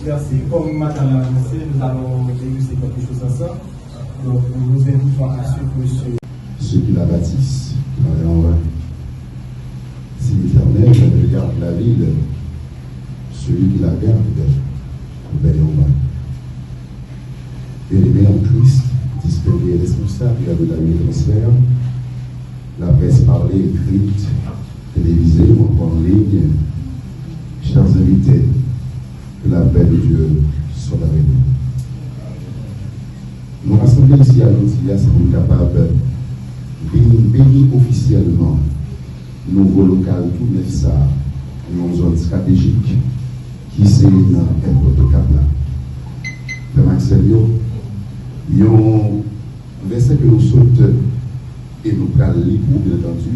Merci. Comme madame l'a annoncé, nous allons déguster quelque chose ensemble. Donc, nous vous invitons à suivre monsieur. Ceux qui la bâtissent, travaillent en vain. Si l'Éternel regarde la ville, celui qui la garde, veille en vain. Bien-aimés en Christ, distingués et responsables de la vie transfert, la presse parlée, écrite, télévisée ou encore en ligne, chers invités, que la paix de Dieu soit avec nous. Nous rassemblons ici à l'Antillas sommes capables de bénir officiellement nouveau local tout neuf ça, une zone stratégique qui c'est dans notre cap là. De Maxelio, il y a un verset que nous sautons et nous prenons lire pour bien entendu.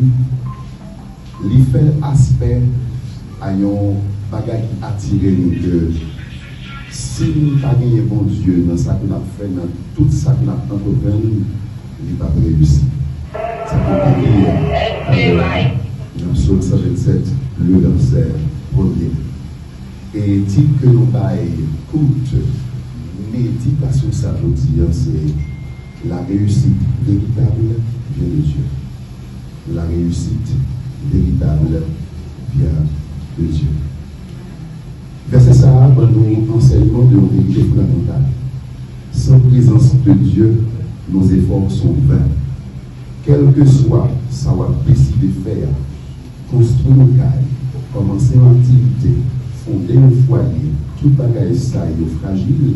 Il fait aspect à un bagage qui attire nous que si nous n'avons pas gagné bon Dieu dans ce que nous avons fait, dans tout ce que nous avons entrepris, il n'est pas réussi. Ça peut dire dans Psaume 127, le verset 1er. Et dit que nous écoute, méditation ça veut dire c'est la réussite véritable vient de Dieu. La réussite véritable vient de Dieu. Verset ça dans nos enseignements de nos vérités fondamentales. Sans présence de Dieu, nos efforts sont vains. Quel que soit sa décidé de faire, construire un caille, commencer une activité, fonder un foyer, tout bagage ça est fragile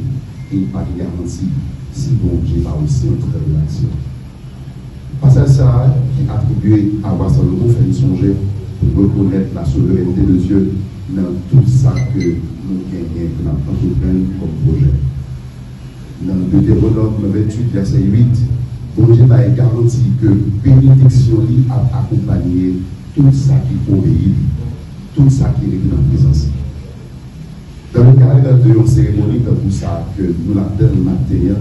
et pas garanti si bon Dieu va aussi entrer dans l'action. Passage ça qui est attribué à Roi Salomon fait songer pour reconnaître la souveraineté de Dieu dans tout ça que nous gagnons, que nous entreprenons comme projet. Dans Deutéronome 28, verset 8, bon Dieu va garantir que bénédiction lui a accompagné tout ça qui obéit, tout ça qui est dans la présence. Dans le cadre de une cérémonie comme ça, que nous l'appelons matin,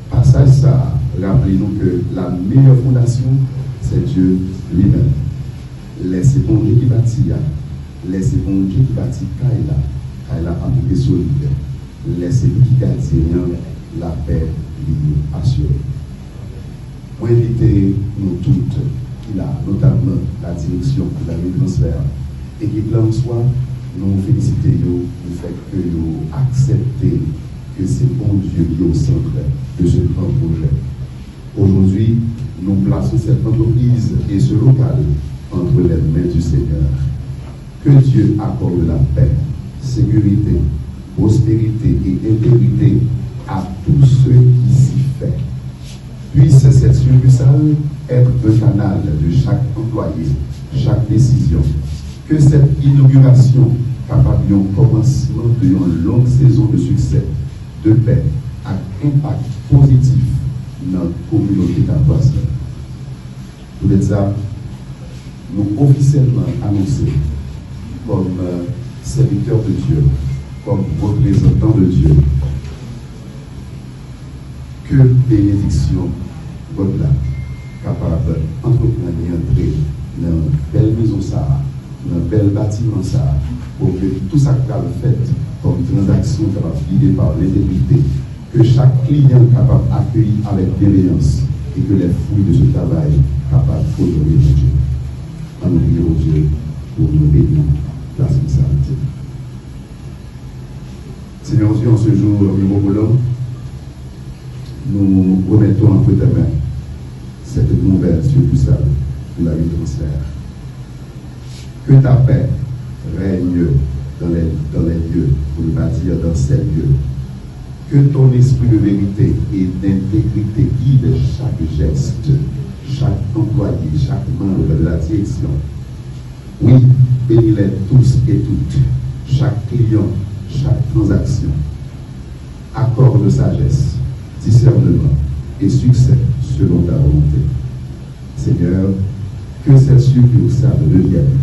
passage ça, rappelez-nous que la meilleure fondation, c'est Dieu lui-même. Laissez bon Dieu qui bâtit, laissez bon Dieu qui bâtit Kaila a été solide. Laissez qui gardien la paix lui assurée. Pour éviter nous toutes, qui a notamment la direction de la vie transfert, et qui plan soit, nous félicitons du fait que nous acceptons que c'est bon Dieu qui est au centre de ce grand projet. Aujourd'hui, nous plaçons cette entreprise et ce local entre les mains du Seigneur. Que Dieu accorde la paix, sécurité, prospérité et intégrité à tous ceux qui s'y font. Puisse cette succursale être un canal de chaque employé, chaque décision. Que cette inauguration capable d'un commencement d'une longue saison de succès, de paix, à impact positif dans notre communauté capace. Pour ça, nous officiellement annoncés comme serviteurs de Dieu, comme représentants de Dieu, que bénédiction votre là, capable d'entreprendre et entrer dans une belle maison ça, dans un bel bâtiment ça, pour que tout ça qui est fait comme transaction capable guidée par l'intégrité, que chaque client capable d'accueillir avec bienveillance et que les fruits de ce travail capable d'honorer Dieu. En nous prions Dieu pour nous bénir la sincérité. Seigneur Dieu, en ce jour, nous remettons entre tes mains cette nouvelle succursale de la vie transfert. Que ta paix règne dans les lieux, pour le bâtir dans ces lieux. Que ton esprit de vérité et d'intégrité guide chaque geste, chaque employé, chaque membre de la direction. Oui, bénis-les tous et toutes, chaque client, chaque transaction. Accorde sagesse, discernement et succès selon ta volonté. Seigneur, que cette succursale devienne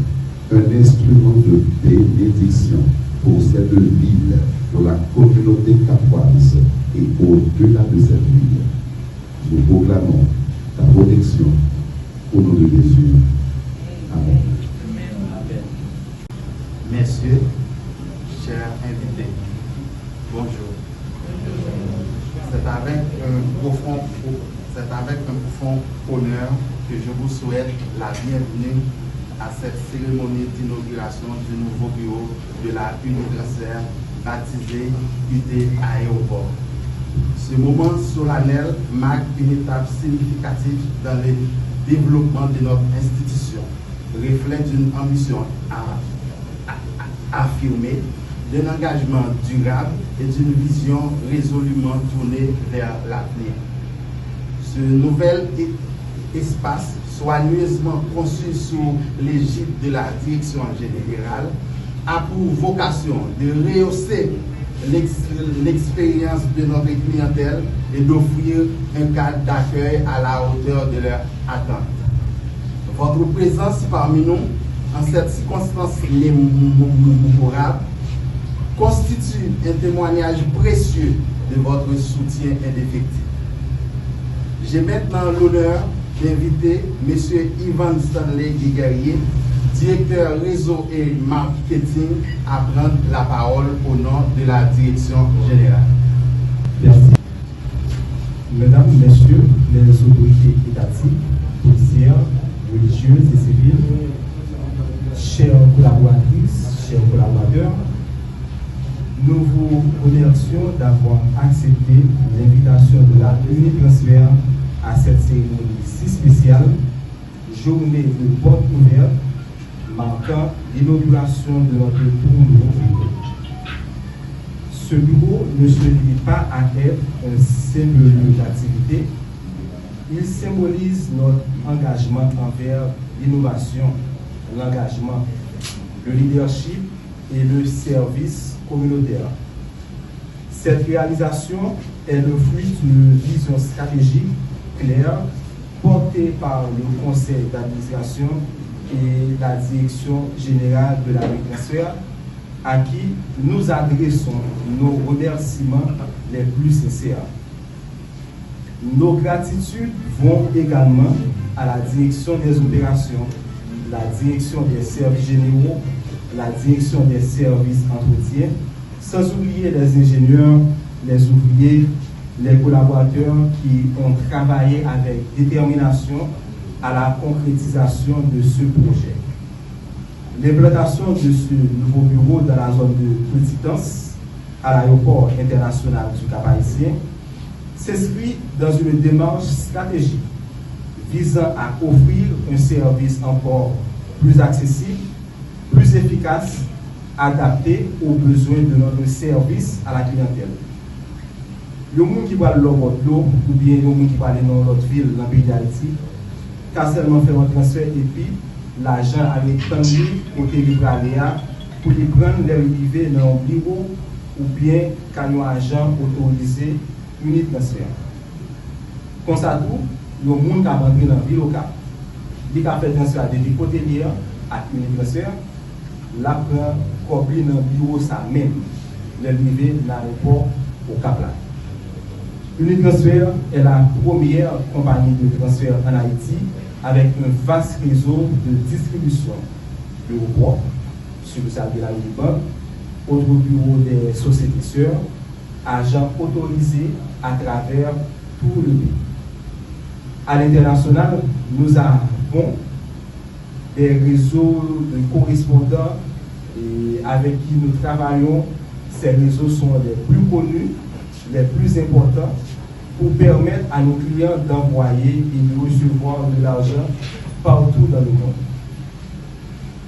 un instrument de bénédiction pour cette ville, pour la communauté capoise et au-delà de cette ville. Nous proclamons ta protection au nom de Jésus. Amen. Messieurs, chers invités, avec un profond honneur que je vous souhaite la bienvenue à cette cérémonie d'inauguration du nouveau bureau de la Unitransfert baptisé UT Aéroport. Ce moment solennel marque une étape significative dans le développement de notre institution, reflète d'une ambition affirmée, d'un engagement durable et d'une vision résolument tournée vers l'avenir. Ce nouvel espace, soigneusement conçu sous l'égide de la direction générale, a pour vocation de rehausser l'expérience de notre clientèle et d'offrir un cadre d'accueil à la hauteur de leurs attentes. Votre présence parmi nous, en cette circonstance mémorable, constitue un témoignage précieux de votre soutien indéfectible. J'ai maintenant l'honneur d'inviter M. Ivan Stanley Guiguerrier, directeur réseau et marketing, à prendre la parole au nom de la direction générale. Merci. Mesdames, Messieurs, les autorités étatiques, policières, religieuses et civiles, chères collaboratrices, chers collaborateurs, nous vous remercions d'avoir accepté l'invitation de la Unitransfert à cette cérémonie si spéciale, journée de porte ouverte, marquant l'inauguration de notre tout nouveau bureau. Ce bureau ne se limite pas à être un simple lieu d'activité, il symbolise notre engagement envers l'innovation, l'engagement, le leadership et le service communautaire. Cette réalisation est le fruit d'une vision stratégique claire portée par le conseil d'administration et la direction générale de la Unitransfert, à qui nous adressons nos remerciements les plus sincères. Nos gratitudes vont également à la direction des opérations, la direction des services généraux, la direction des services entretien, sans oublier les ingénieurs, les ouvriers, les collaborateurs qui ont travaillé avec détermination à la concrétisation de ce projet. L'implantation de ce nouveau bureau dans la zone de Petitance, à l'aéroport international du Cap-Haïtien, s'inscrit dans une démarche stratégique visant à offrir un service encore plus accessible, plus efficace, adapté aux besoins de notre service à la clientèle. Le monde qui va l'eau ou bien le monde qui va aller dans l'autre ville, dans le pays d'Haïti, car seulement faire un transfert et puis l'argent avec tendu au territoire pour les prendre les arriver dans le bureau ou bien quand nous agent autorisé Unitransfert. Comme ça, tout, le monde qui a rentré dans la ville locale, il a fait transfert de côté à Unitransfert, la prend copié dans le bureau ça même, l'arrivée dans l'aéroport au Cap-Là. Unitransfert est la première compagnie de transfert en Haïti avec un vaste réseau de distribution. L'aéroport, sur le service de la Unibank, autres bureaux des sociétés sœurs, agents autorisés à travers tout le pays. À l'international, nous avons des réseaux de correspondants et avec qui nous travaillons. Ces réseaux sont les plus connus, les plus importants pour permettre à nos clients d'envoyer et de recevoir de l'argent partout dans le monde.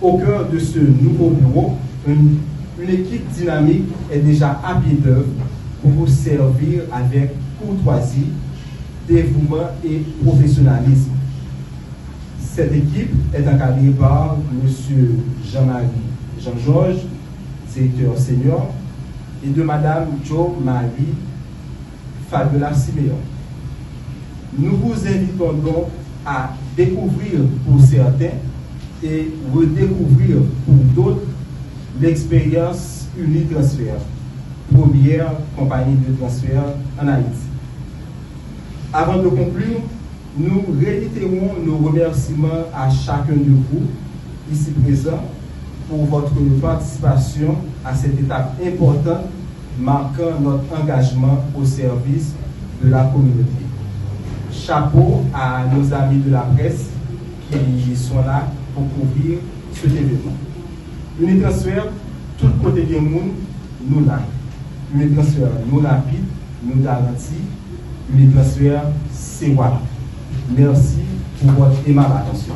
Au cœur de ce nouveau bureau, une équipe dynamique est déjà à pied d'œuvre pour vous servir avec courtoisie, dévouement et professionnalisme. Cette équipe est encadrée par M. Jean-Marie Jean-Georges, directeur senior, et de Mme Jo-Marie Fabiola Siméon. Nous vous invitons donc à découvrir pour certains et redécouvrir pour d'autres l'expérience Unitransfert, première compagnie de transfert en Haïti. Avant de conclure, nous réitérons nos remerciements à chacun de vous ici présents pour votre participation à cette étape importante marquant notre engagement au service de la communauté. Chapeau à nos amis de la presse qui sont là pour couvrir cet événement. Une transfert, tout côté du monde, nous là. Une transfert, nous rapide, nous garantit. Une transfert, c'est voilà. Merci pour votre aimable attention.